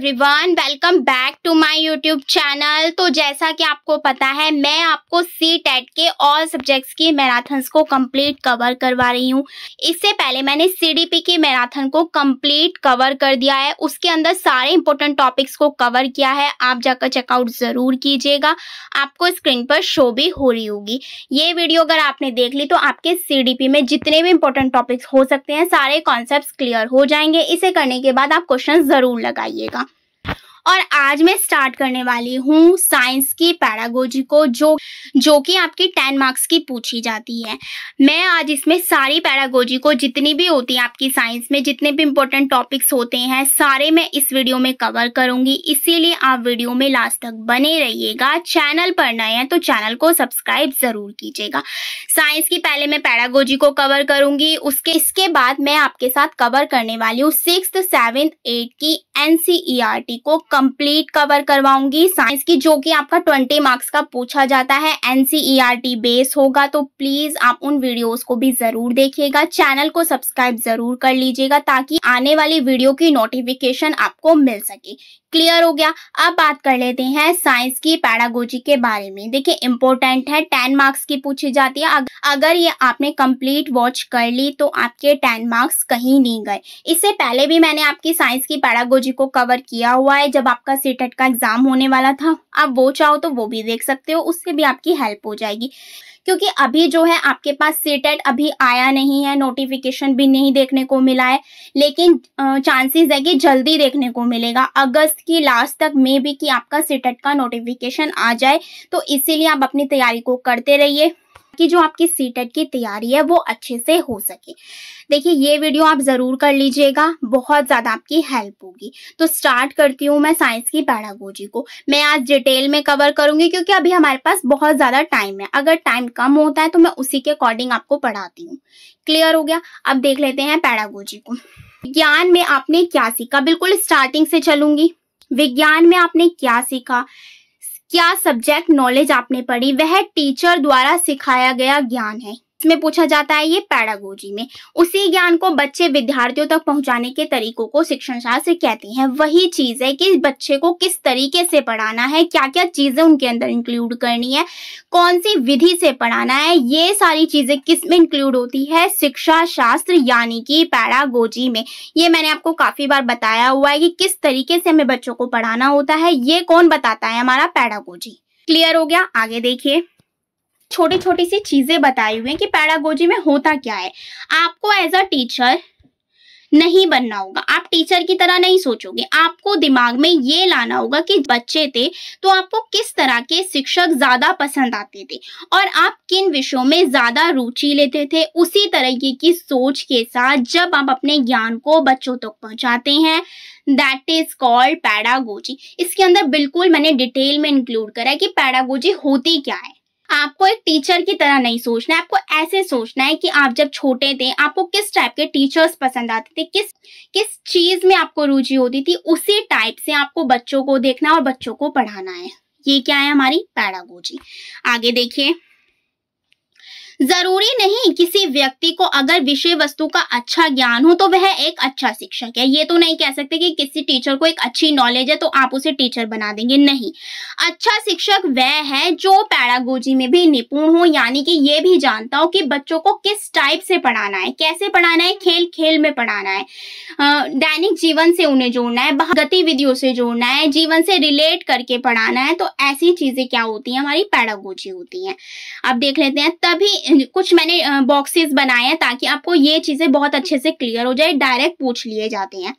Everyone, welcome back to my YouTube channel. तो जैसा कि आपको पता है, मैं आपको सी-टेट के ऑल सब्जेक्ट्स की मैराथन्स को कंप्लीट कवर करवा रही हूँ। इससे पहले मैंने सीडीपी की मैराथन को कंप्लीट कवर कर दिया है। उसके अंदर सारे इंपॉर्टेंट टॉपिक्स को कवर किया है। आप जाकर चेकआउट ज़रूर कीजिएगा, आपको स्क्रीन पर शो भी हो रही होगी। ये वीडियो अगर आपने देख ली तो आपके सीडीपी में जितने भी इंपॉर्टेंट टॉपिक्स हो सकते हैं, सारे कॉन्सेप्ट्स क्लियर हो जाएंगे। इसे करने के बाद आप क्वेश्चन ज़रूर लगाइएगा। और आज मैं स्टार्ट करने वाली हूँ साइंस की पैडागोजी को, जो कि आपकी 10 मार्क्स की पूछी जाती है। मैं आज इसमें सारी पैडागोजी को, जितनी भी होती है आपकी साइंस में, जितने भी इंपॉर्टेंट टॉपिक्स होते हैं, सारे मैं इस वीडियो में कवर करूंगी। इसीलिए आप वीडियो में लास्ट तक बने रहिएगा। चैनल पर नए हैं तो चैनल को सब्सक्राइब जरूर कीजिएगा। साइंस की पहले मैं पैडागोजी को कवर करूंगी, इसके बाद मैं आपके साथ कवर करने वाली हूँ 6th, 7th, 8th की NCERT को कंप्लीट कवर करवाऊंगी। साइंस की जो कि आपका 20 मार्क्स का पूछा जाता है, NCERT बेस होगा, तो प्लीज आप उन वीडियोस को भी जरूर देखिएगा। चैनल को सब्सक्राइब जरूर कर लीजिएगा ताकि आने वाली वीडियो की नोटिफिकेशन आपको मिल सके। क्लियर हो गया। अब बात कर लेते हैं साइंस की पैडागोजी के बारे में। देखिए, इंपॉर्टेंट है, 10 मार्क्स की पूछी जाती है। अगर ये आपने कंप्लीट वॉच कर ली तो आपके 10 मार्क्स कहीं नहीं गए। इससे पहले भी मैंने आपकी साइंस की पैडागोजी को कवर किया हुआ है, जब आपका सी-टेट का एग्जाम होने वाला था। आप वो चाहो तो वो भी देख सकते हो, उससे भी आपकी हेल्प हो जाएगी। क्योंकि अभी जो है आपके पास सी-टेट अभी आया नहीं है, नोटिफिकेशन भी नहीं देखने को मिला है, लेकिन चांसेस है कि जल्दी देखने को मिलेगा। अगस्त की लास्ट तक में भी कि आपका सी-टेट का नोटिफिकेशन आ जाए, तो इसीलिए आप अपनी तैयारी को करते रहिए कि जो आपकी सी-टेट की तैयारी है वो अच्छे से हो सके। देखिए, ये वीडियो आप जरूर कर लीजिएगा, बहुत ज़्यादा आपकी हेल्प होगी। तो स्टार्ट करती हूँ मैं साइंस की पैडागोजी को। मैं आज डिटेल में कवर करूंगी क्योंकि अभी हमारे पास बहुत ज़्यादा टाइम है। अगर टाइम कम होता है तो मैं उसी के अकॉर्डिंग आपको पढ़ाती हूँ। क्लियर हो गया। अब देख लेते हैं पैडागोजी को। विज्ञान में आपने क्या सीखा, बिल्कुल स्टार्टिंग से चलूंगी। विज्ञान में आपने क्या सीखा, क्या सब्जेक्ट नॉलेज आपने पढ़ी, वह टीचर द्वारा सिखाया गया ज्ञान है। इसमें पूछा जाता है ये पैडागोजी में। उसी ज्ञान को बच्चे विद्यार्थियों तक पहुंचाने के तरीकों को शिक्षण शास्त्र कहते हैं। वही चीज है कि बच्चे को किस तरीके से पढ़ाना है, क्या क्या चीजें उनके अंदर इंक्लूड करनी है, कौन सी विधि से पढ़ाना है, ये सारी चीजें किस में इंक्लूड होती है, शिक्षा शास्त्र यानी कि पैडागोजी में। ये मैंने आपको काफी बार बताया हुआ है कि किस तरीके से हमें बच्चों को पढ़ाना होता है, ये कौन बताता है, हमारा पैडागोजी। क्लियर हो गया। आगे देखिए, छोटी छोटी सी चीजें बताई हुई हैं कि पैडागोजी में होता क्या है। आपको एज अ टीचर नहीं बनना होगा, आप टीचर की तरह नहीं सोचोगे। आपको दिमाग में ये लाना होगा कि बच्चे थे तो आपको किस तरह के शिक्षक ज्यादा पसंद आते थे और आप किन विषयों में ज्यादा रुचि लेते थे। उसी तरीके की सोच के साथ जब आप अपने ज्ञान को बच्चों तक पहुंचाते हैं, दैट इज कॉल्ड पैडागोजी। इसके अंदर बिल्कुल मैंने डिटेल में इंक्लूड करा है कि पैडागोजी होती क्या है। आपको एक टीचर की तरह नहीं सोचना है, आपको ऐसे सोचना है कि आप जब छोटे थे आपको किस टाइप के टीचर्स पसंद आते थे, किस चीज में आपको रुचि होती थी, उसी टाइप से आपको बच्चों को देखना और बच्चों को पढ़ाना है। ये क्या है, हमारी पैडागोजी। आगे देखिए, जरूरी नहीं किसी व्यक्ति को अगर विषय वस्तु का अच्छा ज्ञान हो तो वह एक अच्छा शिक्षक है। ये तो नहीं कह सकते कि किसी टीचर को एक अच्छी नॉलेज है तो आप उसे टीचर बना देंगे। नहीं, अच्छा शिक्षक वह है जो पैडागोजी में भी निपुण हो, यानी कि ये भी जानता हो कि बच्चों को किस टाइप से पढ़ाना है, कैसे पढ़ाना है, खेल खेल में पढ़ाना है, दैनिक जीवन से उन्हें जोड़ना है, गतिविधियों से जोड़ना है, जीवन से रिलेट करके पढ़ाना है। तो ऐसी चीजें क्या होती हैं, हमारी पैडागोजी होती हैं। अब देख लेते हैं, तभी कुछ मैंने बॉक्सेस बनाए हैं ताकि आपको ये चीजें बहुत अच्छे से क्लियर हो जाए। डायरेक्ट पूछ लिए जाते हैं।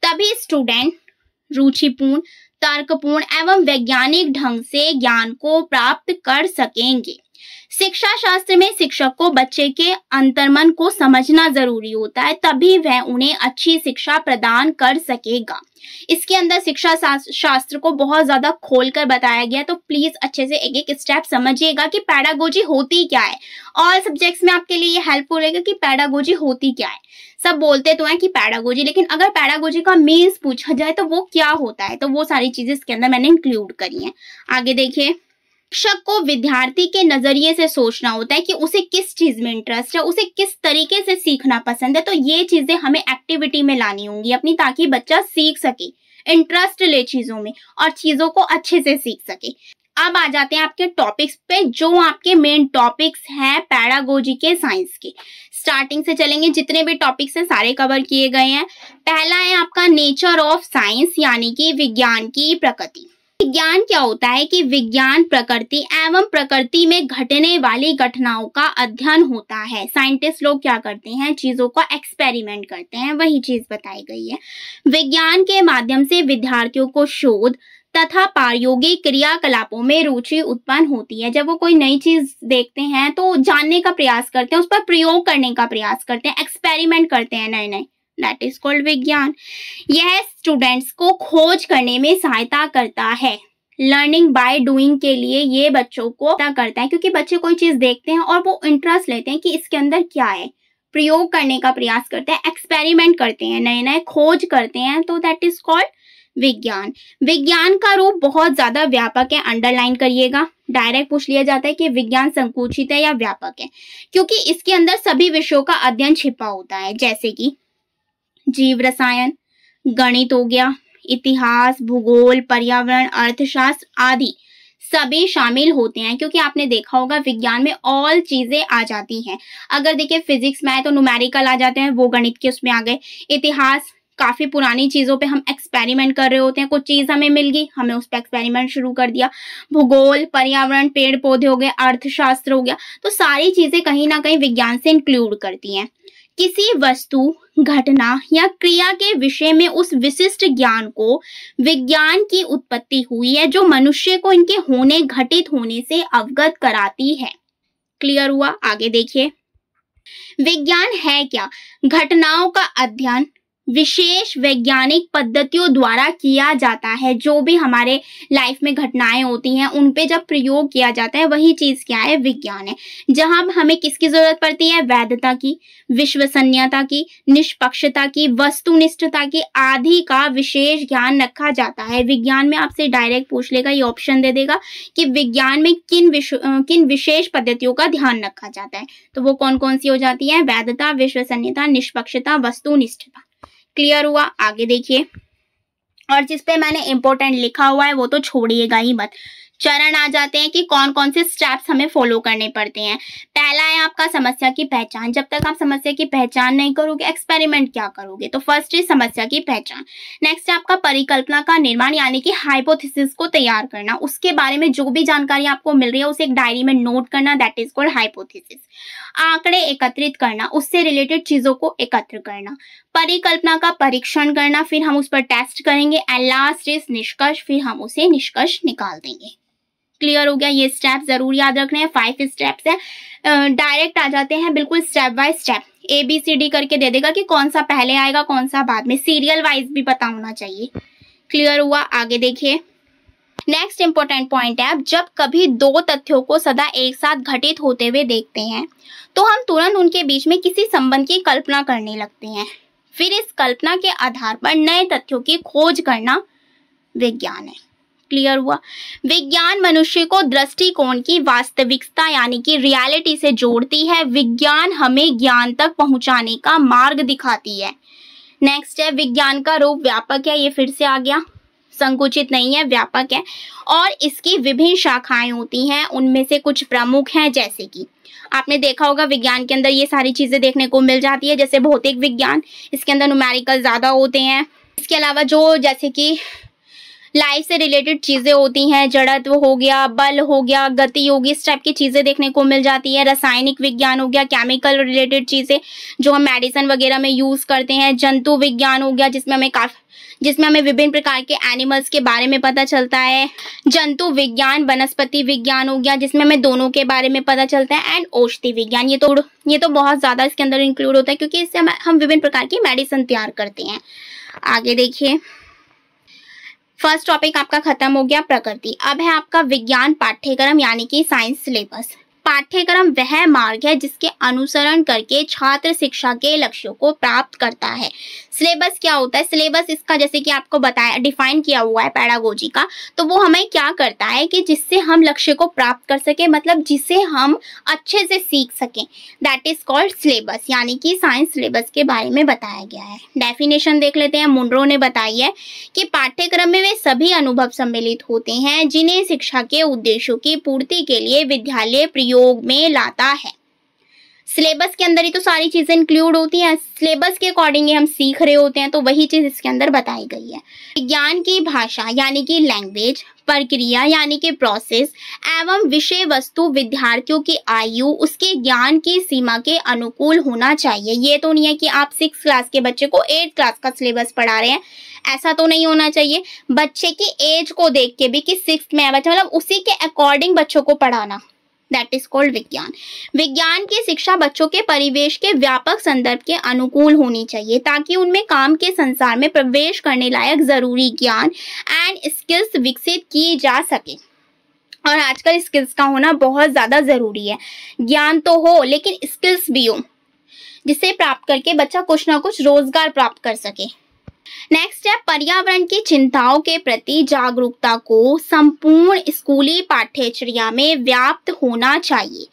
तभी स्टूडेंट रुचिपूर्ण, तर्कपूर्ण एवं वैज्ञानिक ढंग से ज्ञान को प्राप्त कर सकेंगे। शिक्षा शास्त्र में शिक्षक को बच्चे के अंतर्मन को समझना जरूरी होता है, तभी वह उन्हें अच्छी शिक्षा प्रदान कर सकेगा। इसके अंदर शिक्षा शास्त्र को बहुत ज्यादा खोलकर बताया गया, तो प्लीज अच्छे से एक एक स्टेप समझिएगा कि पैडागोजी होती क्या है। ऑल सब्जेक्ट्स में आपके लिए ये हेल्पफुल रहेगा कि पैडागोजी होती क्या है। सब बोलते तो हैं कि पैडागोजी, लेकिन अगर पैडागोजी का मीन्स पूछा जाए तो वो क्या होता है, तो वो सारी चीजें इसके अंदर मैंने इंक्लूड करी हैं। आगे देखिए, शिक्षक को विद्यार्थी के नजरिए से सोचना होता है कि उसे किस चीज में इंटरेस्ट है, उसे किस तरीके से सीखना पसंद है। तो ये चीजें हमें एक्टिविटी में लानी होंगी अपनी, ताकि बच्चा सीख सके। इंटरेस्ट ले चीजों में और चीजों को अच्छे से सीख सके। अब आ जाते हैं आपके टॉपिक्स पे, जो आपके मेन टॉपिक्स हैं पेडागोजी के साइंस के। स्टार्टिंग से चलेंगे, जितने भी टॉपिक्स हैं सारे कवर किए गए हैं। पहला है आपका नेचर ऑफ साइंस, यानी कि विज्ञान की प्रकृति। विज्ञान क्या होता है कि विज्ञान प्रकृति एवं प्रकृति में घटने वाली घटनाओं का अध्ययन होता है। साइंटिस्ट लोग क्या करते हैं, चीजों का एक्सपेरिमेंट करते हैं, वही चीज बताई गई है। विज्ञान के माध्यम से विद्यार्थियों को शोध तथा प्रायोगिक क्रियाकलापों में रुचि उत्पन्न होती है। जब वो कोई नई चीज देखते हैं तो जानने का प्रयास करते हैं, उस पर प्रयोग करने का प्रयास करते हैं, एक्सपेरिमेंट करते हैं नए नए, दैट इज कॉल्ड विज्ञान। यह स्टूडेंट्स को खोज करने में सहायता करता है। लर्निंग बाय डूइंग के लिए ये बच्चों को करता है, क्योंकि बच्चे कोई चीज देखते हैं और वो इंटरेस्ट लेते हैं कि इसके अंदर क्या है, प्रयोग करने का प्रयास करते हैं, एक्सपेरिमेंट करते हैं, नए नए खोज करते हैं, तो दैट इज कॉल्ड विज्ञान। विज्ञान का रूप बहुत ज्यादा व्यापक है, अंडरलाइन करिएगा। डायरेक्ट पूछ लिया जाता है कि विज्ञान संकुचित है या व्यापक है, क्योंकि इसके अंदर सभी विषयों का अध्ययन छिपा होता है, जैसे कि जीव रसायन, गणित हो गया, इतिहास, भूगोल, पर्यावरण, अर्थशास्त्र आदि सभी शामिल होते हैं। क्योंकि आपने देखा होगा विज्ञान में ऑल चीजें आ जाती हैं। अगर देखिए फिजिक्स में है तो न्यूमेरिकल आ जाते हैं, वो गणित के उसमें आ गए। इतिहास, काफी पुरानी चीजों पे हम एक्सपेरिमेंट कर रहे होते हैं, कुछ चीज हमें मिल गई, हमने उस पर एक्सपेरिमेंट शुरू कर दिया। भूगोल, पर्यावरण, पेड़ पौधे हो गए, अर्थशास्त्र हो गया, तो सारी चीजें कहीं ना कहीं विज्ञान से इंक्लूड करती हैं। किसी वस्तु, घटना या क्रिया के विषय में उस विशिष्ट ज्ञान को विज्ञान की उत्पत्ति हुई है, जो मनुष्य को इनके होने, घटित होने से अवगत कराती है। क्लियर हुआ? आगे देखिए, विज्ञान है क्या? घटनाओं का अध्ययन विशेष वैज्ञानिक पद्धतियों द्वारा किया जाता है। जो भी हमारे लाइफ में घटनाएं होती हैं उन पे जब प्रयोग किया जाता है, वही चीज क्या है, विज्ञान है। जहां हमें किसकी जरूरत पड़ती है, वैधता की, विश्वसनीयता की, निष्पक्षता की, वस्तुनिष्ठता की आदि का विशेष ज्ञान रखा जाता है। विज्ञान में आपसे डायरेक्ट पूछ लेगा, ये ऑप्शन दे देगा कि विज्ञान में किन विशेष पद्धतियों का ध्यान रखा जाता है, तो वो कौन कौन सी हो जाती है, वैधता, विश्वसनीयता, निष्पक्षता, वस्तुनिष्ठता। क्लियर हुआ? आगे देखिए, और जिसपे मैंने इंपॉर्टेंट लिखा हुआ है वो तो छोड़िएगा ही मत। चरण आ जाते हैं कि कौन कौन से स्टेप्स हमें फॉलो करने पड़ते हैं। पहला है आपका समस्या की पहचान। जब तक आप समस्या की पहचान नहीं करोगे, एक्सपेरिमेंट क्या करोगे? तो फर्स्ट है समस्या की पहचान। नेक्स्ट है आपका परिकल्पना का निर्माण, यानी कि हाइपोथेसिस को तैयार करना। उसके बारे में जो भी जानकारी आपको मिल रही है उसे एक डायरी में नोट करना, दैट इज कॉल्ड हाइपोथेसिस। आंकड़े एकत्रित करना, उससे रिलेटेड चीजों को एकत्र करना, परिकल्पना का परीक्षण करना, फिर हम उस पर टेस्ट करेंगे, एंड लास्ट इज निष्कर्ष, फिर हम उसे निष्कर्ष निकाल देंगे। क्लियर हो गया? ये स्टेप जरूर याद रखने हैं, 5 स्टेप्स है। डायरेक्ट आ जाते हैं बिल्कुल स्टेप बाय स्टेप, ABCD करके दे देगा कि कौन सा पहले आएगा कौन सा बाद में, सीरियल वाइज भी पता होना चाहिए। क्लियर हुआ? आगे देखिए, नेक्स्ट इंपॉर्टेंट पॉइंट है, अब जब कभी दो तथ्यों को सदा एक साथ घटित होते हुए देखते हैं तो हम तुरंत उनके बीच में किसी संबंध की कल्पना करने लगते हैं। फिर इस कल्पना के आधार पर नए तथ्यों की खोज करना विज्ञान है। क्लियर हुआ? विज्ञान मनुष्य को दृष्टिकोण की वास्तविकता यानी कि रियलिटी से जोड़ती है। विज्ञान हमें ज्ञान तक पहुंचाने का मार्ग दिखाती है। नेक्स्ट है, विज्ञान का रूप व्यापक है। ये फिर से आ गया, संकुचित नहीं है, व्यापक है और इसकी विभिन्न शाखाएं होती हैं। उनमें से कुछ प्रमुख हैं, जैसे कि आपने देखा होगा विज्ञान के अंदर ये सारी चीजें देखने को मिल जाती है, जैसे भौतिक विज्ञान, इसके अंदर न्यूमेरिकल ज्यादा होते हैं। इसके अलावा जो जैसे कि लाइफ से रिलेटेड चीजें होती हैं, जड़त्व हो गया, बल हो गया, गति होगी, इस टाइप की चीजें देखने को मिल जाती है। रासायनिक विज्ञान हो गया, केमिकल रिलेटेड चीजें जो हम मेडिसिन वगैरह में यूज करते हैं। जंतु विज्ञान हो गया, जिसमें हमें विभिन्न प्रकार के एनिमल्स के बारे में पता चलता है। जंतु विज्ञान, वनस्पति विज्ञान हो गया, जिसमें हमें दोनों के बारे में पता चलता है। एंड औषधि विज्ञान, ये तो बहुत ज्यादा इसके अंदर इंक्लूड होता है, क्योंकि इससे हम विभिन्न प्रकार की मेडिसिन तैयार करते हैं। आगे देखिए, फर्स्ट टॉपिक आपका खत्म हो गया, प्रकृति। अब है आपका विज्ञान पाठ्यक्रम यानी कि साइंस सिलेबस। पाठ्यक्रम वह मार्ग है जिसके अनुसरण करके छात्र शिक्षा के लक्ष्यों को प्राप्त करता है। सिलेबस क्या होता है? सिलेबस इसका जैसे कि आपको बताया, डिफाइन किया हुआ है पेडागोजी का, तो वो हमें क्या करता है कि जिससे हम लक्ष्य को प्राप्त कर सके, मतलब जिसे हम अच्छे से सीख सकें, दैट इज कॉल्ड सिलेबस, यानी कि साइंस सिलेबस के बारे में बताया गया है। डेफिनेशन देख लेते हैं। मुनरो ने बताई है कि पाठ्यक्रम में वे सभी अनुभव सम्मिलित होते हैं जिन्हें शिक्षा के उद्देश्यों की पूर्ति के लिए विद्यालय प्रयोग में लाता है। सिलेबस के अंदर ही तो सारी चीजें इंक्लूड होती हैं, सिलेबस के अकॉर्डिंग हम सीख रहे होते हैं, तो वही चीज इसके अंदर बताई गई है। विज्ञान की भाषा यानी कि लैंग्वेज, प्रक्रिया यानी कि प्रोसेस एवं विषय वस्तु विद्यार्थियों की आयु, उसके ज्ञान की सीमा के अनुकूल होना चाहिए। ये तो नहीं है कि आप 6th क्लास के बच्चे को 8th क्लास का सिलेबस पढ़ा रहे हैं, ऐसा तो नहीं होना चाहिए। बच्चे की एज को देख के भी कि 6th में है बच्चा, मतलब उसी के अकॉर्डिंग बच्चों को पढ़ाना, दैट इज कॉल्ड विज्ञान। विज्ञान की शिक्षा बच्चों के परिवेश के व्यापक संदर्भ के अनुकूल होनी चाहिए ताकि उनमें काम के संसार में प्रवेश करने लायक जरूरी ज्ञान एंड स्किल्स विकसित की जा सके। और आजकल स्किल्स का होना बहुत ज्यादा जरूरी है। ज्ञान तो हो लेकिन स्किल्स भी हो, जिसे प्राप्त करके बच्चा कुछ ना कुछ रोजगार प्राप्त कर सके। नेक्स्ट है पर्यावरण की चिंताओं के प्रति जागरूकता को संपूर्ण स्कूली पाठ्यचर्या में व्याप्त होना चाहिए।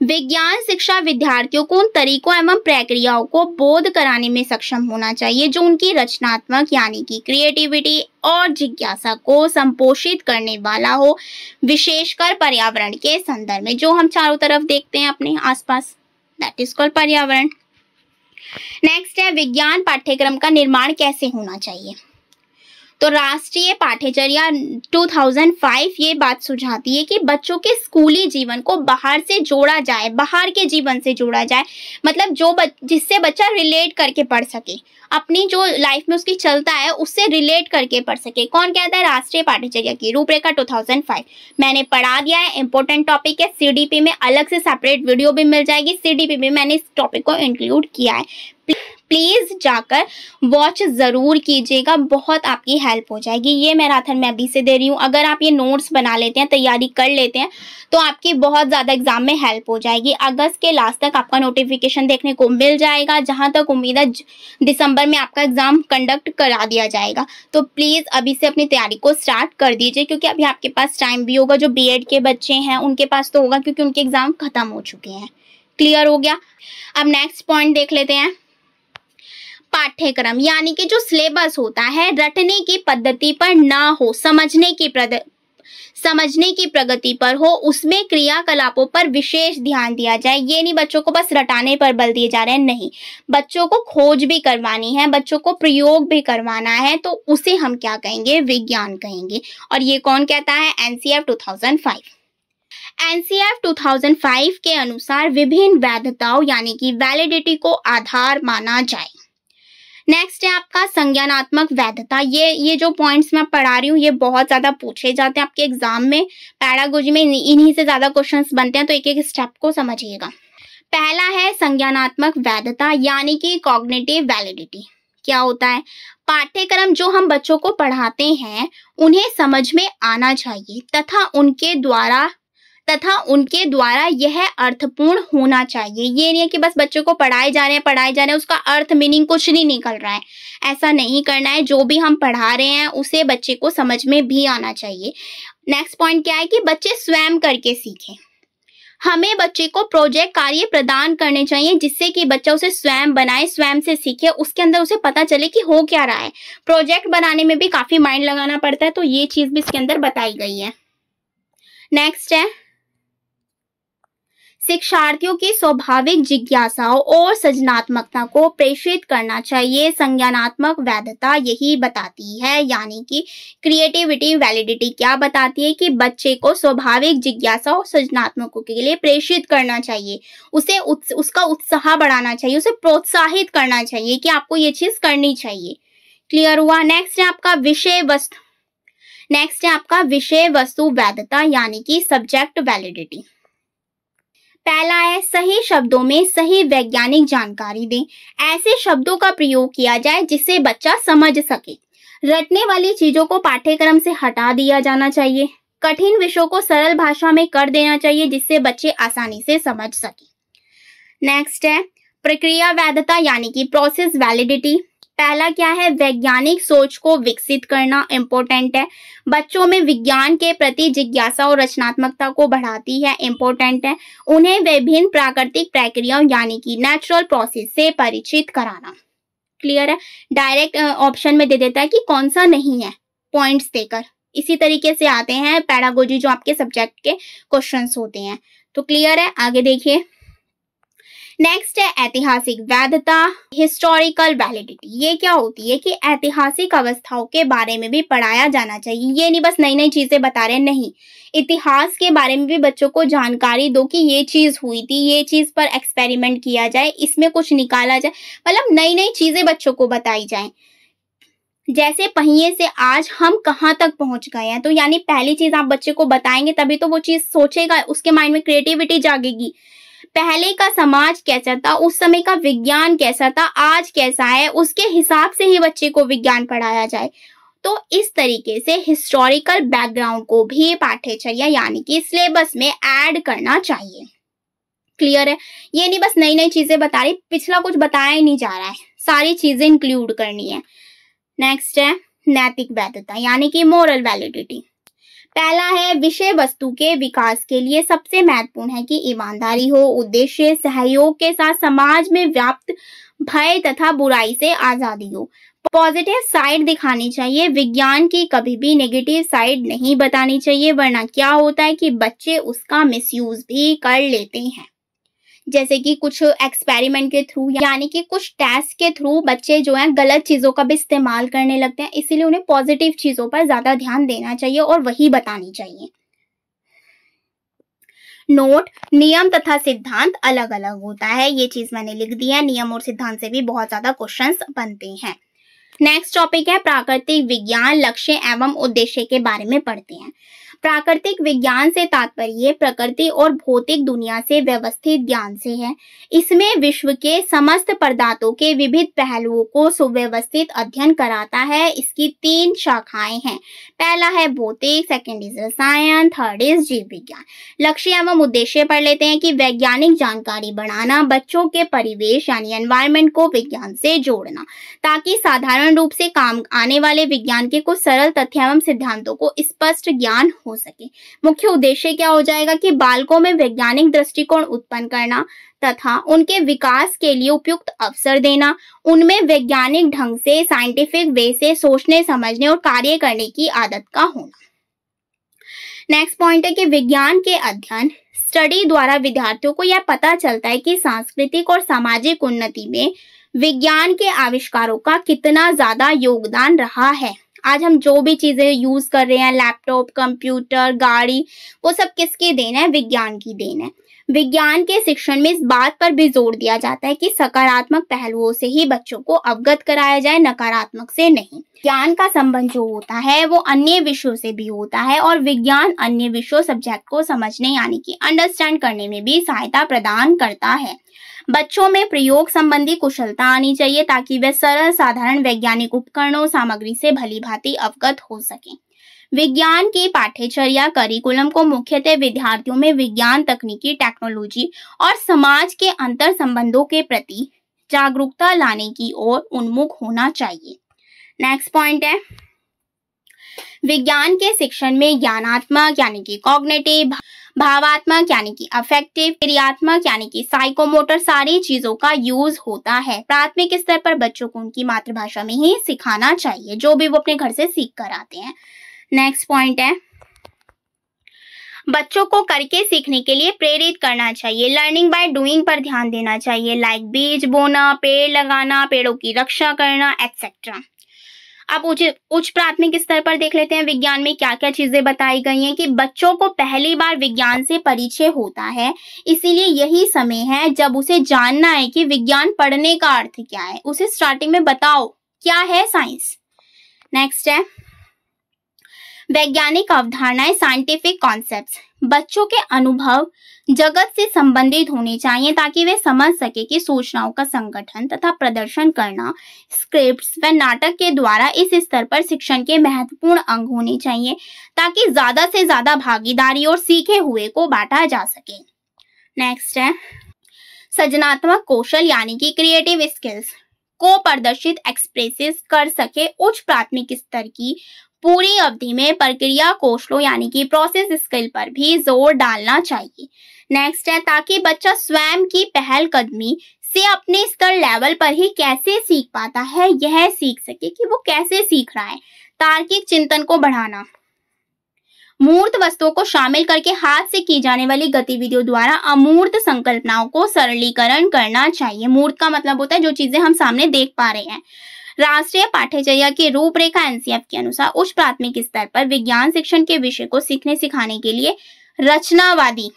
विज्ञान शिक्षा विद्यार्थियों को उन तरीकों एवं प्रक्रियाओं को बोध कराने में सक्षम होना चाहिए जो उनकी रचनात्मक यानी कि क्रिएटिविटी और जिज्ञासा को संपोषित करने वाला हो, विशेषकर पर्यावरण के संदर्भ में, जो हम चारों तरफ देखते हैं अपने आसपास, दैट इज कॉल्ड पर्यावरण। नेक्स्ट है विज्ञान पाठ्यक्रम का निर्माण कैसे होना चाहिए। तो राष्ट्रीय पाठ्यचर्या 2005 ये बात सुझाती है कि बच्चों के स्कूली जीवन को बाहर से जोड़ा जाए, बाहर के जीवन से जोड़ा जाए, मतलब जिससे बच्चा रिलेट करके पढ़ सके, अपनी जो लाइफ में उसकी चलता है उससे रिलेट करके पढ़ सके। कौन कहता है? राष्ट्रीय पाठ्यचर्या की रूपरेखा 2005 मैंने पढ़ा दिया है, इंपॉर्टेंट टॉपिक है। सीडीपी में अलग से सेपरेट वीडियो भी मिल जाएगी, सीडीपी में मैंने इस टॉपिक को इंक्लूड किया है, प्लीज जाकर वॉच जरूर कीजिएगा, बहुत आपकी हेल्प हो जाएगी। ये मैराथन मैं अभी से दे रही हूँ, अगर आप ये नोट्स बना लेते हैं, तैयारी कर लेते हैं, तो आपकी बहुत ज़्यादा एग्जाम में हेल्प हो जाएगी। अगस्त के लास्ट तक आपका नोटिफिकेशन देखने को मिल जाएगा, जहाँ तक उम्मीद है दिसंबर में आपका एग्जाम कंडक्ट करा दिया जाएगा। तो प्लीज़ अभी से अपनी तैयारी को स्टार्ट कर दीजिए, क्योंकि अभी आपके पास टाइम भी होगा। जो बीएड के बच्चे हैं उनके पास तो होगा, क्योंकि उनके एग्जाम खत्म हो चुके हैं। क्लियर हो गया? अब नेक्स्ट पॉइंट देख लेते हैं। पाठ्यक्रम यानी कि जो सिलेबस होता है रटने की पद्धति पर ना हो, समझने की प्रगति पर हो, उसमें क्रियाकलापों पर विशेष ध्यान दिया जाए। ये नहीं बच्चों को बस रटाने पर बल दिए जा रहे हैं, नहीं, बच्चों को खोज भी करवानी है, बच्चों को प्रयोग भी करवाना है, तो उसे हम क्या कहेंगे? विज्ञान कहेंगे। और ये कौन कहता है? एनसीईआरटी 2005। एनसीईआरटी 2005 के अनुसार विभिन्न वैधताओं यानी कि वैलिडिटी को आधार माना जाए। नेक्स्ट है आपका संज्ञानात्मक वैधता। ये जो पॉइंट्स मैं पढ़ा रही हूँ ये बहुत ज्यादा पूछे जाते हैं आपके एग्जाम में, पैडागोजी में इन्हीं से ज्यादा क्वेश्चंस बनते हैं, तो एक एक स्टेप को समझिएगा। पहला है संज्ञानात्मक वैधता यानी कि कॉग्निटिव वैलिडिटी। क्या होता है? पाठ्यक्रम जो हम बच्चों को पढ़ाते हैं उन्हें समझ में आना चाहिए तथा उनके द्वारा यह अर्थपूर्ण होना चाहिए। ये नहीं है कि बस बच्चों को पढ़ाए जा रहे हैं, उसका अर्थ मीनिंग कुछ नहीं निकल रहा है, ऐसा नहीं करना है। जो भी हम पढ़ा रहे हैं उसे बच्चे को समझ में भी आना चाहिए। नेक्स्ट पॉइंट क्या है कि बच्चे स्वयं करके सीखें। हमें बच्चे को प्रोजेक्ट कार्य प्रदान करने चाहिए जिससे कि बच्चा उसे स्वयं बनाए, स्वयं से सीखे, उसके अंदर उसे पता चले कि हो क्या रहा है। प्रोजेक्ट बनाने में भी काफी माइंड लगाना पड़ता है, तो ये चीज भी इसके अंदर बताई गई है। नेक्स्ट है शिक्षार्थियों की स्वाभाविक जिज्ञासाओं और सृजनात्मकता को प्रेषित करना चाहिए। संज्ञानात्मक वैधता यही बताती है, यानी कि क्रिएटिविटी वैलिडिटी क्या बताती है कि बच्चे को स्वाभाविक जिज्ञासा और सृजनात्मकों के लिए प्रेषित करना चाहिए, उसे उसका उत्साह बढ़ाना चाहिए, उसे प्रोत्साहित करना चाहिए कि आपको ये चीज करनी चाहिए। क्लियर हुआ? नेक्स्ट है आपका विषय वस्तु वैधता यानी कि सब्जेक्ट वैलिडिटी। पहला है सही शब्दों में सही वैज्ञानिक जानकारी दें। ऐसे शब्दों का प्रयोग किया जाए जिससे बच्चा समझ सके। रटने वाली चीजों को पाठ्यक्रम से हटा दिया जाना चाहिए। कठिन विषयों को सरल भाषा में कर देना चाहिए जिससे बच्चे आसानी से समझ सके। नेक्स्ट है प्रक्रिया वैधता यानी कि प्रोसेस वैलिडिटी। पहला क्या है, वैज्ञानिक सोच को विकसित करना इम्पोर्टेंट है। बच्चों में विज्ञान के प्रति जिज्ञासा और रचनात्मकता को बढ़ाती है, इम्पोर्टेंट है। उन्हें विभिन्न प्राकृतिक प्रक्रियाओं यानी कि नेचुरल प्रोसेस से परिचित कराना। क्लियर है, डायरेक्ट ऑप्शन में दे देता है कि कौन सा नहीं है, पॉइंट्स देकर। इसी तरीके से आते हैं पेडागोजी जो आपके सब्जेक्ट के क्वेश्चंस होते हैं। तो क्लियर है, आगे देखिए। नेक्स्ट है ऐतिहासिक वैधता, हिस्टोरिकल वैलिडिटी। ये क्या होती है कि ऐतिहासिक अवस्थाओं के बारे में भी पढ़ाया जाना चाहिए। ये नहीं बस नई नई चीजें बता रहे, नहीं, इतिहास के बारे में भी बच्चों को जानकारी दो कि ये चीज हुई थी, ये चीज पर एक्सपेरिमेंट किया जाए, इसमें कुछ निकाला जाए, मतलब नई नई चीजें बच्चों को बताई जाए। जैसे पहिए से आज हम कहाँ तक पहुंच गए हैं, तो यानी पहली चीज आप बच्चे को बताएंगे तभी तो वो चीज सोचेगा, उसके माइंड में क्रिएटिविटी जागेगी। पहले का समाज कैसा था, उस समय का विज्ञान कैसा था, आज कैसा है, उसके हिसाब से ही बच्चे को विज्ञान पढ़ाया जाए। तो इस तरीके से हिस्टोरिकल बैकग्राउंड को भी पाठ्यचर्या यानी कि सिलेबस में ऐड करना चाहिए। क्लियर है, ये नहीं बस नई नई चीजें बता रही, पिछला कुछ बताया ही नहीं जा रहा है, सारी चीजें इंक्लूड करनी है। नेक्स्ट है नैतिक वैधता यानी कि मोरल वैलिडिटी। पहला है विषय वस्तु के विकास के लिए सबसे महत्वपूर्ण है कि ईमानदारी हो, उद्देश्य, सहयोग के साथ समाज में व्याप्त भय तथा बुराई से आजादी हो। पॉजिटिव साइड दिखानी चाहिए, विज्ञान की कभी भी नेगेटिव साइड नहीं बतानी चाहिए, वरना क्या होता है कि बच्चे उसका मिसयूज भी कर लेते हैं। जैसे कि कुछ एक्सपेरिमेंट के थ्रू यानी कि कुछ टेस्ट के थ्रू बच्चे जो हैं गलत चीजों का भी इस्तेमाल करने लगते हैं, इसीलिए उन्हें पॉजिटिव चीजों पर ज्यादा ध्यान देना चाहिए और वही बतानी चाहिए। नोट, नियम तथा सिद्धांत अलग अलग होता है, ये चीज मैंने लिख दी है। नियम और सिद्धांत से भी बहुत ज्यादा क्वेश्चंस बनते हैं। नेक्स्ट टॉपिक है प्राकृतिक विज्ञान, लक्ष्य एवं उद्देश्य के बारे में पढ़ते हैं। प्राकृतिक विज्ञान से तात्पर्य प्रकृति और भौतिक दुनिया से व्यवस्थित ज्ञान से है। इसमें विश्व के समस्त पदार्थों के विविध पहलुओं को सुव्यवस्थित अध्ययन कराता है। इसकी 3 शाखाएं हैं। पहला है भौतिक, सेकंड इज रसायन, थर्ड इज जीव विज्ञान। लक्ष्य एवं उद्देश्य पढ़ लेते हैं कि वैज्ञानिक जानकारी बढ़ाना, बच्चों के परिवेश यानी एनवायरनमेंट को विज्ञान से जोड़ना, ताकि साधारण रूप से काम आने वाले विज्ञान के कुछ सरल तथ्य एवं सिद्धांतों को स्पष्ट ज्ञान हो सके। मुख्य उद्देश्य क्या हो जाएगा कि बालकों में वैज्ञानिक दृष्टिकोण उत्पन्न करना तथा उनके विकास के लिए उपयुक्त अवसर देना, उनमें वैज्ञानिक ढंग से साइंटिफिक वे से सोचने, समझने और कार्य करने की आदत का होना। नेक्स्ट पॉइंट है कि विज्ञान के अध्ययन स्टडी द्वारा विद्यार्थियों को यह पता चलता है कि सांस्कृतिक और सामाजिक उन्नति में विज्ञान के आविष्कारों का कितना ज्यादा योगदान रहा है। आज हम जो भी चीजें यूज कर रहे हैं, लैपटॉप, कंप्यूटर, गाड़ी, वो सब किसकी देन है? विज्ञान की देन है। विज्ञान के शिक्षण में इस बात पर भी जोर दिया जाता है कि सकारात्मक पहलुओं से ही बच्चों को अवगत कराया जाए, नकारात्मक से नहीं। ज्ञान का संबंध जो होता है वो अन्य विषयों से भी होता है और विज्ञान अन्य विषयों सब्जेक्ट को समझने यानी कि अंडरस्टैंड करने में भी सहायता प्रदान करता है। बच्चों में प्रयोग संबंधी कुशलता आनी चाहिए ताकि वे सरल साधारण वैज्ञानिक उपकरणों सामग्री से भलीभांति अवगत हो सकें। विज्ञान की पाठ्यचर्या करिकुलम को मुख्यतः विद्यार्थियों में विज्ञान, तकनीकी, टेक्नोलॉजी और समाज के अंतर संबंधों के प्रति जागरूकता लाने की ओर उन्मुख होना चाहिए। नेक्स्ट पॉइंट है विज्ञान के शिक्षण में ज्ञानात्मक यानी कि कॉग्निटिव, भावात्मक यानी कि अफेक्टिव, क्रियात्मक यानी कि साइकोमोटर सारी चीजों का यूज होता है। प्राथमिक स्तर पर बच्चों को उनकी मातृभाषा में ही सिखाना चाहिए, जो भी वो अपने घर से सीख कर आते हैं। नेक्स्ट पॉइंट है बच्चों को करके सीखने के लिए प्रेरित करना चाहिए। लर्निंग बाय डूइंग पर ध्यान देना चाहिए, लाइक बीज बोना, पेड़ लगाना, पेड़ों की रक्षा करना एक्सेट्रा। अब उच्च प्राथमिक स्तर पर देख लेते हैं विज्ञान में क्या क्या चीजें बताई गई हैं कि बच्चों को पहली बार विज्ञान से परिचय होता है, इसीलिए यही समय है जब उसे जानना है कि विज्ञान पढ़ने का अर्थ क्या है। उसे स्टार्टिंग में बताओ क्या है साइंस। नेक्स्ट है वैज्ञानिक अवधारणाएं, साइंटिफिक कॉन्सेप्ट्स। बच्चों के अनुभव जगत से संबंधित होने चाहिए ताकि वे समझ सके कि सूचनाओं का संगठन तथा प्रदर्शन करना स्क्रिप्ट्स व नाटक के द्वारा इस स्तर पर शिक्षण के महत्वपूर्ण अंग होने चाहिए ताकि ज्यादा से ज्यादा भागीदारी और सीखे हुए को बांटा जा सके। नेक्स्ट है सृजनात्मक कौशल यानी कि क्रिएटिव स्किल्स को प्रदर्शित एक्सप्रेसिस कर सके। उच्च प्राथमिक स्तर की पूरी अवधि में प्रक्रिया कौशलों यानी कि प्रोसेस स्किल पर भी जोर डालना चाहिए। नेक्स्ट है ताकि बच्चा स्वयं की पहलकदमी से अपने स्तर लेवल पर ही कैसे सीख पाता है यह सीख सके कि वो कैसे सीख रहा है। तार्किक चिंतन को बढ़ाना, मूर्त वस्तुओं को शामिल करके हाथ से की जाने वाली गतिविधियों द्वारा अमूर्त संकल्पनाओं को सरलीकरण करना चाहिए। मूर्त का मतलब होता है जो चीजें हम सामने देख पा रहे हैं। राष्ट्रीय पाठ्यचर्या की रूपरेखा एनसीएफ के अनुसार उच्च प्राथमिक स्तर पर विज्ञान शिक्षण के विषय को सीखने सिखाने के लिए रचनावादी,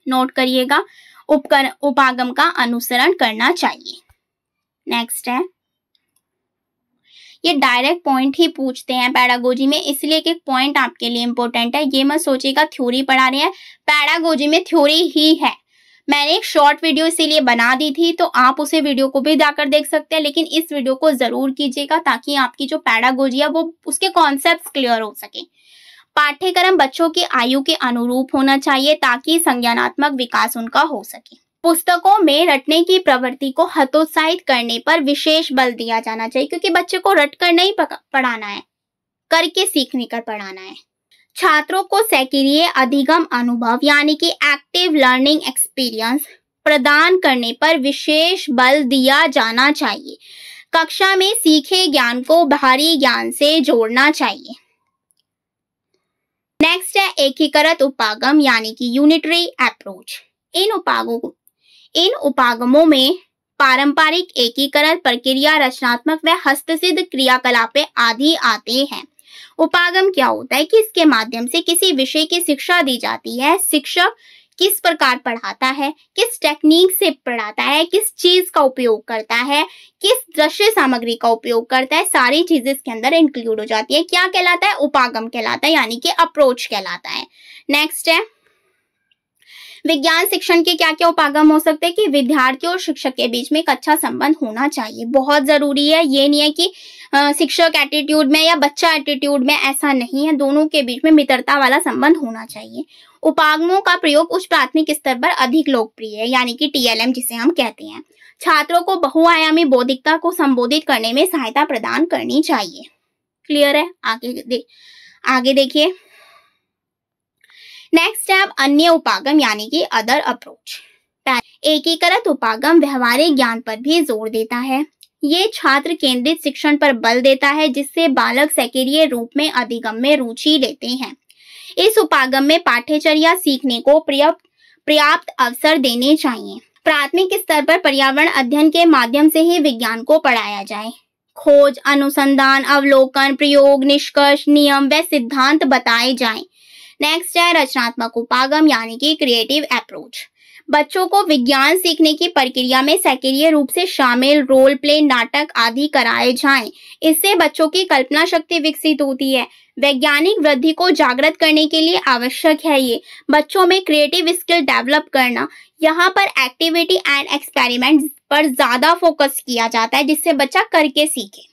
नोट करिएगा, उपागम का अनुसरण करना चाहिए। नेक्स्ट है ये डायरेक्ट पॉइंट ही पूछते हैं पैडागोजी में, इसलिए एक पॉइंट आपके लिए इंपॉर्टेंट है। ये मत सोचिएगा थ्योरी पढ़ा रहे हैं, पैडागोजी में थ्योरी ही है। मैंने एक शॉर्ट वीडियो इसीलिए बना दी थी तो आप उसे वीडियो को भी जाकर देख सकते हैं, लेकिन इस वीडियो को जरूर कीजिएगा ताकि आपकी जो पैडागोजी है वो उसके कॉन्सेप्ट्स क्लियर हो सके। पाठ्यक्रम बच्चों की आयु के अनुरूप होना चाहिए ताकि संज्ञानात्मक विकास उनका हो सके। पुस्तकों में रटने की प्रवृत्ति को हतोत्साहित करने पर विशेष बल दिया जाना चाहिए क्योंकि बच्चे को रट कर नहीं पढ़ाना है, करके सीखने कर पढ़ाना है। छात्रों को सक्रिय अधिगम अनुभव यानी कि एक्टिव लर्निंग एक्सपीरियंस प्रदान करने पर विशेष बल दिया जाना चाहिए। कक्षा में सीखे ज्ञान को बाहरी ज्ञान से जोड़ना चाहिए। नेक्स्ट है एकीकृत उपागम यानी कि यूनिटरी अप्रोच। इन उपागमों में पारंपरिक एकीकृत प्रक्रिया, रचनात्मक व हस्तसिद्ध क्रियाकलापें आदि आते हैं। उपागम क्या होता है कि इसके माध्यम से किसी विषय की शिक्षा दी जाती है। शिक्षक किस प्रकार पढ़ाता है, किस टेक्निक से पढ़ाता है, किस चीज का उपयोग करता है, किस दृश्य सामग्री का उपयोग करता है, सारी चीजें इसके अंदर इंक्लूड हो जाती है। क्या कहलाता है? उपागम कहलाता है यानी कि अप्रोच कहलाता है। नेक्स्ट है विज्ञान शिक्षण के क्या क्या उपागम हो सकते हैं कि विद्यार्थी और शिक्षक के बीच में एक अच्छा संबंध होना चाहिए, बहुत जरूरी है। ये नहीं है कि शिक्षक एटीट्यूड में या बच्चा एटीट्यूड में, ऐसा नहीं है, दोनों के बीच में मित्रता वाला संबंध होना चाहिए। उपागमों का प्रयोग उच्च प्राथमिक स्तर पर अधिक लोकप्रिय है यानी कि टीएलएम जिसे हम कहते हैं। छात्रों को बहुआयामी बौद्धिकता को संबोधित करने में सहायता प्रदान करनी चाहिए। क्लियर है? आगे देखिए। नेक्स्ट है अब अन्य उपागम यानी कि अदर अप्रोच। एकीकृत उपागम व्यवहारिक ज्ञान पर भी जोर देता है। ये छात्र केंद्रित शिक्षण पर बल देता है जिससे बालक सक्रिय रूप में अधिगम में रुचि लेते हैं। इस उपागम में पाठ्यचर्या सीखने को पर्याप्त अवसर देने चाहिए। प्राथमिक स्तर पर पर्यावरण अध्ययन के माध्यम से ही विज्ञान को पढ़ाया जाए। खोज, अनुसंधान, अवलोकन, प्रयोग, निष्कर्ष, नियम व सिद्धांत बताए जाएं। नेक्स्ट है रचनात्मक उपागम यानी कि क्रिएटिव अप्रोच। बच्चों को विज्ञान सीखने की प्रक्रिया में सक्रिय रूप से शामिल रोल प्ले, नाटक आदि कराए जाएं। इससे बच्चों की कल्पना शक्ति विकसित होती है। वैज्ञानिक वृद्धि को जागृत करने के लिए आवश्यक है ये बच्चों में क्रिएटिव स्किल डेवलप करना। यहाँ पर एक्टिविटी एंड एक्सपेरिमेंट पर ज्यादा फोकस किया जाता है जिससे बच्चा करके सीखे।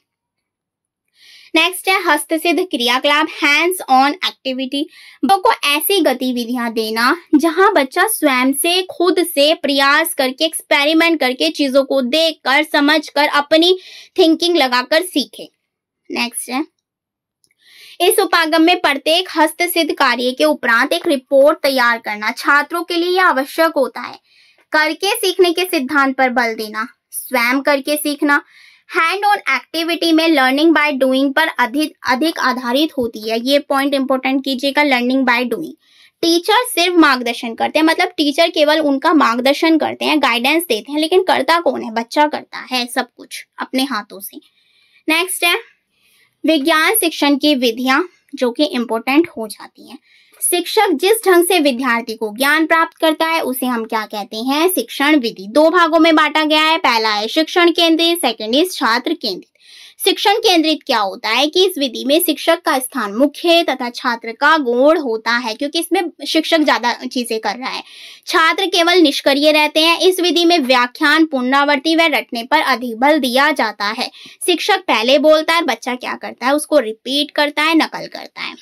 नेक्स्ट है हस्तसिद्ध क्रियाकलाप, हैंड्स ऑन एक्टिविटी। बच्चों को ऐसी गतिविधियां देना जहां बच्चा स्वयं से, खुद से प्रयास करके, एक्सपेरिमेंट करके, चीजों को देखकर, समझकर, अपनी थिंकिंग लगाकर सीखे। नेक्स्ट है इस उपागम में प्रत्येक हस्तसिद्ध कार्य के उपरांत एक रिपोर्ट तैयार करना छात्रों के लिए आवश्यक होता है। करके सीखने के सिद्धांत पर बल देना, स्वयं करके सीखना। हैंड ऑन एक्टिविटी में लर्निंग बाय डूइंग पर अधिक आधारित होती है। ये पॉइंट इंपॉर्टेंट कीजिएगा, लर्निंग बाय डूइंग। टीचर सिर्फ मार्गदर्शन करते हैं, मतलब टीचर केवल उनका मार्गदर्शन करते हैं, गाइडेंस देते हैं, लेकिन करता कौन है? बच्चा करता है सब कुछ अपने हाथों से। नेक्स्ट है विज्ञान शिक्षण की विधियां जो कि इंपॉर्टेंट हो जाती हैं। शिक्षक जिस ढंग से विद्यार्थी को ज्ञान प्राप्त करता है उसे हम क्या कहते हैं? शिक्षण विधि। दो भागों में बांटा गया है, पहला है शिक्षण केंद्रित, सेकंड इज छात्र केंद्रित। शिक्षण केंद्रित क्या होता है कि इस विधि में शिक्षक का स्थान मुख्य तथा छात्र का गौण होता है, क्योंकि इसमें शिक्षक ज्यादा चीजें कर रहा है। छात्र केवल निष्क्रिय रहते हैं। इस विधि में व्याख्यान, पुनरावृत्ति व रटने पर अधिक बल दिया जाता है। शिक्षक पहले बोलता है, बच्चा क्या करता है, उसको रिपीट करता है, नकल करता है।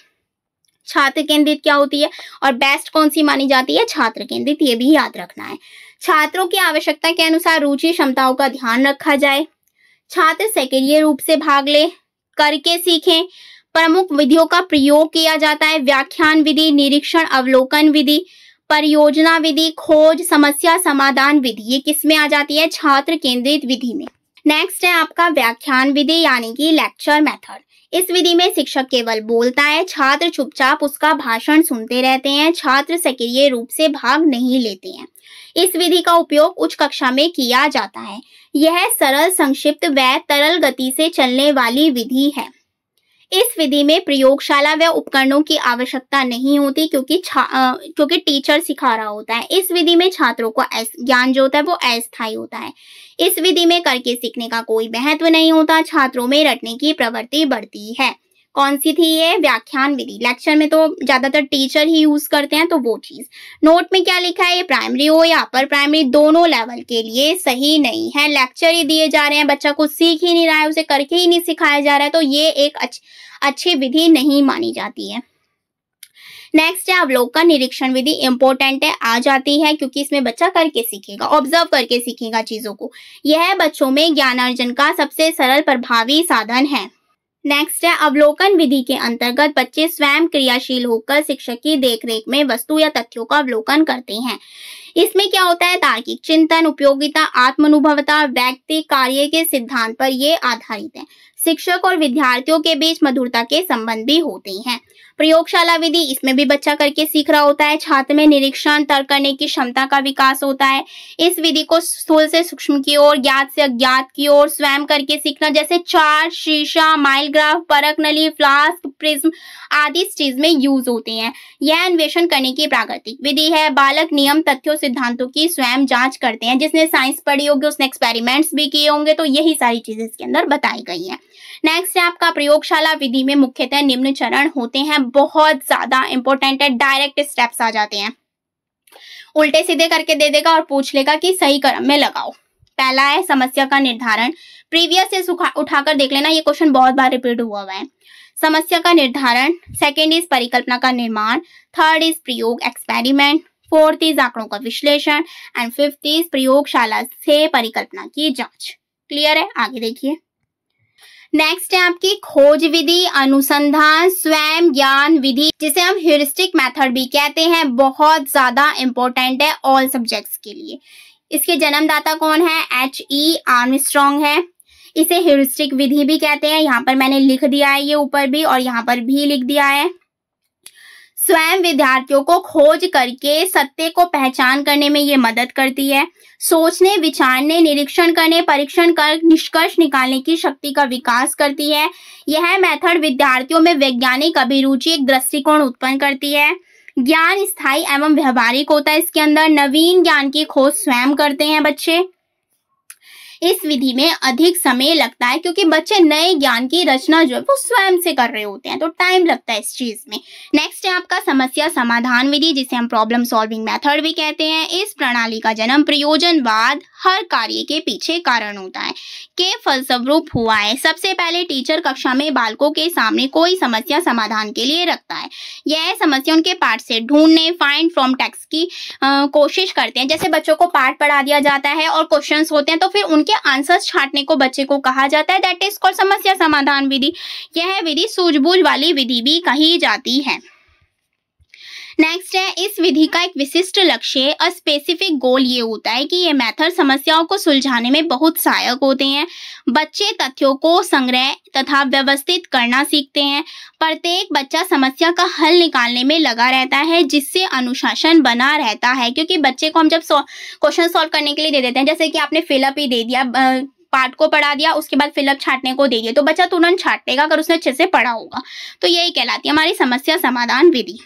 छात्र केंद्रित क्या होती है और बेस्ट कौन सी मानी जाती है, छात्र केंद्रित, ये भी याद रखना है। छात्रों की आवश्यकता के अनुसार रुचि क्षमताओं का ध्यान रखा जाए। छात्र सक्रिय रूप से भाग ले, करके सीखें। प्रमुख विधियों का प्रयोग किया जाता है, व्याख्यान विधि, निरीक्षण अवलोकन विधि, परियोजना विधि, खोज, समस्या समाधान विधि। ये किसमें आ जाती है, छात्र केंद्रित विधि में। नेक्स्ट है आपका व्याख्यान विधि यानी कि लेक्चर मेथड। इस विधि में शिक्षक केवल बोलता है, छात्र चुपचाप उसका भाषण सुनते रहते हैं। छात्र सक्रिय रूप से भाग नहीं लेते हैं। इस विधि का उपयोग उच्च कक्षा में किया जाता है। यह सरल, संक्षिप्त व तरल गति से चलने वाली विधि है। इस विधि में प्रयोगशाला व उपकरणों की आवश्यकता नहीं होती, क्योंकि टीचर सिखा रहा होता है। इस विधि में छात्रों को ज्ञान जो होता है वो अस्थायी होता है। इस विधि में करके सीखने का कोई महत्व नहीं होता। छात्रों में रटने की प्रवृत्ति बढ़ती है। कौन सी थी ये, व्याख्यान विधि। लेक्चर में तो ज्यादातर टीचर ही यूज करते हैं, तो वो चीज। नोट में क्या लिखा है, ये प्राइमरी हो या अपर प्राइमरी, दोनों लेवल के लिए सही नहीं है। लेक्चर ही दिए जा रहे हैं, बच्चा कुछ सीख ही नहीं रहा है, उसे करके ही नहीं सिखाया जा रहा है, तो ये एक अच्छी विधि नहीं मानी जाती है। नेक्स्ट है अवलोकन निरीक्षण विधि। इंपॉर्टेंट है, आ जाती है, क्योंकि इसमें बच्चा करके सीखेगा, ऑब्जर्व करके सीखेगा चीजों को। यह बच्चों में ज्ञानार्जन का सबसे सरल प्रभावी साधन है। नेक्स्ट है अवलोकन विधि के अंतर्गत बच्चे स्वयं क्रियाशील होकर शिक्षक की देखरेख में वस्तु या तथ्यों का अवलोकन करते हैं। इसमें क्या होता है, तार्किक चिंतन, उपयोगिता, आत्मानुभवता, व्यक्ति कार्य के सिद्धांत पर ये आधारित है। शिक्षक और विद्यार्थियों के बीच मधुरता के संबंध भी होते हैं। प्रयोगशाला विधि, इसमें भी बच्चा करके सीख रहा होता है। छात्र में निरीक्षण, तर्क करने की क्षमता का विकास होता है। इस विधि को स्थूल से सूक्ष्म की ओर, ज्ञात से अज्ञात की ओर स्वयं करके सीखना, जैसे चार्ट, शीशा, माइलग्राफ, परख नली, फ्लास्क, प्रिज्म आदि इस चीज में यूज होते हैं। यह अन्वेषण करने की प्राकृतिक विधि है। बालक नियम, तथ्यों, सिद्धांतों की स्वयं जांच करते हैं। जिसने साइंस पढ़ी होगी उसने एक्सपेरिमेंट्स भी किए होंगे, तो यही सारी चीजें इसके अंदर बताई गई हैं। नेक्स्ट है आपका प्रयोगशाला विधि में मुख्यतः निम्न चरण होते हैं, बहुत ज्यादा इंपॉर्टेंट है। डायरेक्ट स्टेप्स आ जाते हैं, उल्टे सीधे करके दे देगा और पूछ लेगा कि सही क्रम में लगाओ। पहला है समस्या का निर्धारण। प्रीवियस से उठाकर देख लेना, ये क्वेश्चन बहुत बार रिपीट हुआ है। समस्या का निर्धारण। सेकेंड इज परिकल्पना का निर्माण। थर्ड इज प्रयोग, एक्सपेरिमेंट। फोर्थ इज आंकड़ों का विश्लेषण एंड फिफ्थ इज प्रयोगशाला से परिकल्पना की जांच। क्लियर है, आगे देखिए। नेक्स्ट है आपकी खोज विधि, अनुसंधान, स्वयं ज्ञान विधि, जिसे हम ह्यूरिस्टिक मेथड भी कहते हैं। बहुत ज्यादा इंपॉर्टेंट है ऑल सब्जेक्ट्स के लिए। इसके जन्मदाता कौन है, H.E. आर्मस्ट्रॉन्ग है। इसे ह्यूरिस्टिक विधि भी कहते हैं। यहाँ पर मैंने लिख दिया है, ये ऊपर भी और यहाँ पर भी लिख दिया है। स्वयं विद्यार्थियों को खोज करके सत्य को पहचान करने में ये मदद करती है। सोचने, विचारने, निरीक्षण करने, परीक्षण कर निष्कर्ष निकालने की शक्ति का विकास करती है। यह मेथड विद्यार्थियों में वैज्ञानिक अभिरुचि, एक दृष्टिकोण उत्पन्न करती है। ज्ञान स्थायी एवं व्यवहारिक होता है। इसके अंदर नवीन ज्ञान की खोज स्वयं करते हैं बच्चे। इस विधि में अधिक समय लगता है, क्योंकि बच्चे नए ज्ञान की रचना जो है वो स्वयं से कर रहे होते हैं, तो टाइम लगता है इस चीज में। नेक्स्ट है आपका समस्या समाधान विधि, जिसे हम प्रॉब्लम सॉल्विंग मेथड भी कहते हैं। इस प्रणाली का जन्म प्रयोजनवाद, हर कार्य के पीछे कारण होता है, के फलस्वरूप हुआ है। सबसे पहले टीचर कक्षा में बालकों के सामने कोई समस्या समाधान के लिए रखता है। यह समस्या उनके पाठ से ढूंढने, फाइंड फ्रॉम टेक्स्ट की कोशिश करते हैं। जैसे बच्चों को पाठ पढ़ा दिया जाता है और क्वेश्चंस होते हैं, तो फिर उनके आंसर्स छांटने को बच्चे को कहा जाता है, दैट इज कॉल्ड समस्या समाधान विधि। यह विधि सूझबूझ वाली विधि भी कही जाती है। नेक्स्ट है, इस विधि का एक विशिष्ट लक्ष्य, अ स्पेसिफिक गोल ये होता है कि ये मेथड समस्याओं को सुलझाने में बहुत सहायक होते हैं। बच्चे तथ्यों को संग्रह तथा व्यवस्थित करना सीखते हैं। प्रत्येक बच्चा समस्या का हल निकालने में लगा रहता है, जिससे अनुशासन बना रहता है। क्योंकि बच्चे को हम जब क्वेश्चन सॉल्व करने के लिए दे देते हैं, जैसे कि आपने फिलअप ही दे दिया, पार्ट को पढ़ा दिया, उसके बाद फिलअप छांटने को दे दिया, तो बच्चा तुरंत छांटेगा अगर उसने अच्छे से पढ़ा होगा। तो यही कहलाती है हमारी समस्या समाधान विधि।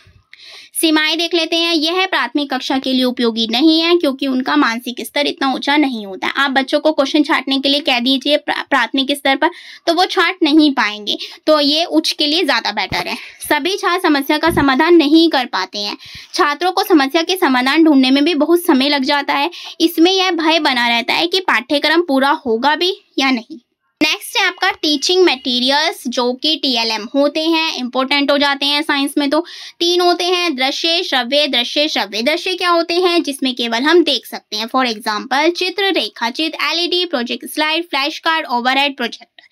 सीमाएं देख लेते हैं। यह प्राथमिक कक्षा के लिए उपयोगी नहीं है क्योंकि उनका मानसिक स्तर इतना ऊंचा नहीं होता है। आप बच्चों को क्वेश्चन छांटने के लिए कह दीजिए प्राथमिक स्तर पर, तो वो छांट नहीं पाएंगे, तो ये उच्च के लिए ज्यादा बेटर है। सभी छात्र समस्या का समाधान नहीं कर पाते हैं। छात्रों को समस्या के समाधान ढूंढने में भी बहुत समय लग जाता है। इसमें यह भय बना रहता है कि पाठ्यक्रम पूरा होगा भी या नहीं। नेक्स्ट है आपका टीचिंग मटेरियल्स, जो कि TLM होते हैं, इंपॉर्टेंट हो जाते हैं साइंस में। तो 3 होते हैं, दृश्य, श्रव्य, दृश्य, श्रव्य। दृश्य क्या होते हैं? जिसमें केवल हम देख सकते हैं, फॉर एग्जाम्पल चित्र, रेखाचित्र, LED, project slide, flash card, overhead projector.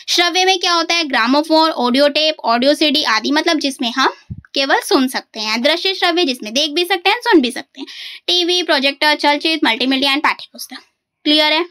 श्रव्य में क्या होता है? Gramophone, audio tape, audio CD आदि, मतलब जिसमें हम केवल सुन सकते हैं। दृश्य श्रव्य जिसमें देख भी सकते हैं, सुन भी सकते हैं, TV, प्रोजेक्टर, चलचित्र, मल्टीमीडिया एंड पाठ्यपुस्तक। क्लियर है?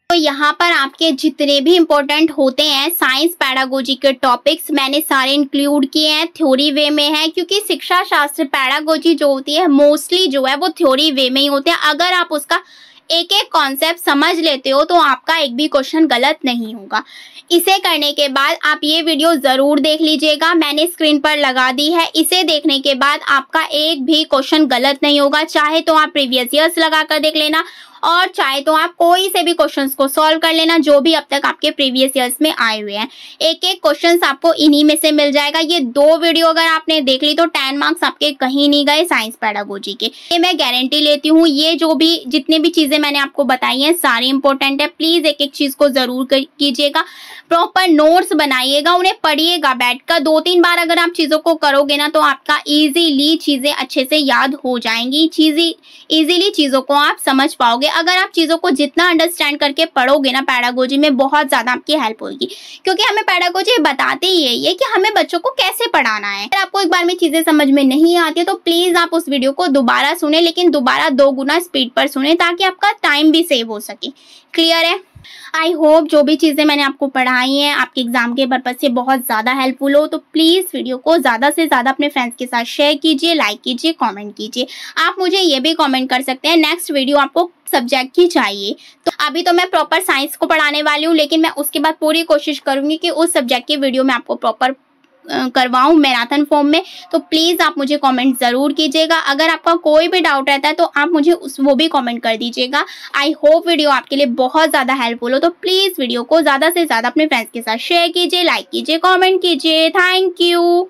तो यहाँ पर आपके जितने भी इम्पोर्टेंट होते हैं साइंस पैडागोजी के टॉपिक्स मैंने सारे इंक्लूड किए हैं, थ्योरी वे में है, क्योंकि शिक्षा शास्त्र पैडागोजी जो होती है मोस्टली जो है वो थ्योरी वे में ही होते हैं। अगर आप उसका एक एक कॉन्सेप्ट समझ लेते हो तो आपका एक भी क्वेश्चन गलत नहीं होगा। इसे करने के बाद आप ये वीडियो जरूर देख लीजिएगा, मैंने स्क्रीन पर लगा दी है। इसे देखने के बाद आपका एक भी क्वेश्चन गलत नहीं होगा। चाहे तो आप प्रीवियस ईयर्स लगा कर देख लेना और चाहे तो आप कोई से भी क्वेश्चंस को सॉल्व कर लेना जो भी अब तक आपके प्रीवियस ईयर्स में आए हुए हैं। एक एक क्वेश्चंस आपको इन्हीं में से मिल जाएगा। ये 2 वीडियो अगर आपने देख ली तो 10 मार्क्स आपके कहीं नहीं गए साइंस पैडागोजी के, ये मैं गारंटी लेती हूँ। ये जो भी जितने भी चीजें मैंने आपको बताई हैं सारी इंपॉर्टेंट है। प्लीज एक एक चीज को जरूर कीजिएगा, प्रॉपर नोट्स बनाइएगा, उन्हें पढ़िएगा बैठकर। 2-3 बार अगर आप चीजों को करोगे ना तो आपका इजीली चीजें अच्छे से याद हो जाएंगी, इजीली चीजों को आप समझ पाओगे। अगर आप चीजों को जितना अंडरस्टैंड करके पढ़ोगे ना पैडागोजी में, बहुत ज्यादा आपकी हेल्प होगी, क्योंकि हमें पैडागोजी बताते ही यही है कि हमें बच्चों को कैसे पढ़ाना है। अगर आपको एक बार में चीजें समझ में नहीं आती है तो प्लीज आप उस वीडियो को दोबारा सुने, लेकिन दोबारा 2 गुना स्पीड पर सुने ताकि आपका टाइम भी सेव हो सके। क्लियर है? आई होप जो भी चीज़ें मैंने आपको पढ़ाई हैं आपके एग्जाम के पर्पज से बहुत ज़्यादा हेल्पफुल हो। तो प्लीज़ वीडियो को ज़्यादा से ज़्यादा अपने फ्रेंड्स के साथ शेयर कीजिए, लाइक कीजिए, कमेंट कीजिए। आप मुझे ये भी कमेंट कर सकते हैं नेक्स्ट वीडियो आपको सब्जेक्ट की चाहिए। तो अभी तो मैं प्रॉपर साइंस को पढ़ाने वाली हूँ, लेकिन मैं उसके बाद पूरी कोशिश करूँगी कि उस सब्जेक्ट की वीडियो मैं आपको प्रॉपर करवाऊं मैराथन फॉर्म में। तो प्लीज़ आप मुझे कमेंट ज़रूर कीजिएगा। अगर आपका कोई भी डाउट रहता है तो आप मुझे वो भी कमेंट कर दीजिएगा। आई होप वीडियो आपके लिए बहुत ज़्यादा हेल्पफुल हो। तो प्लीज़ वीडियो को ज़्यादा से ज़्यादा अपने फ्रेंड्स के साथ शेयर कीजिए, लाइक कीजिए, कमेंट कीजिए। Thank you.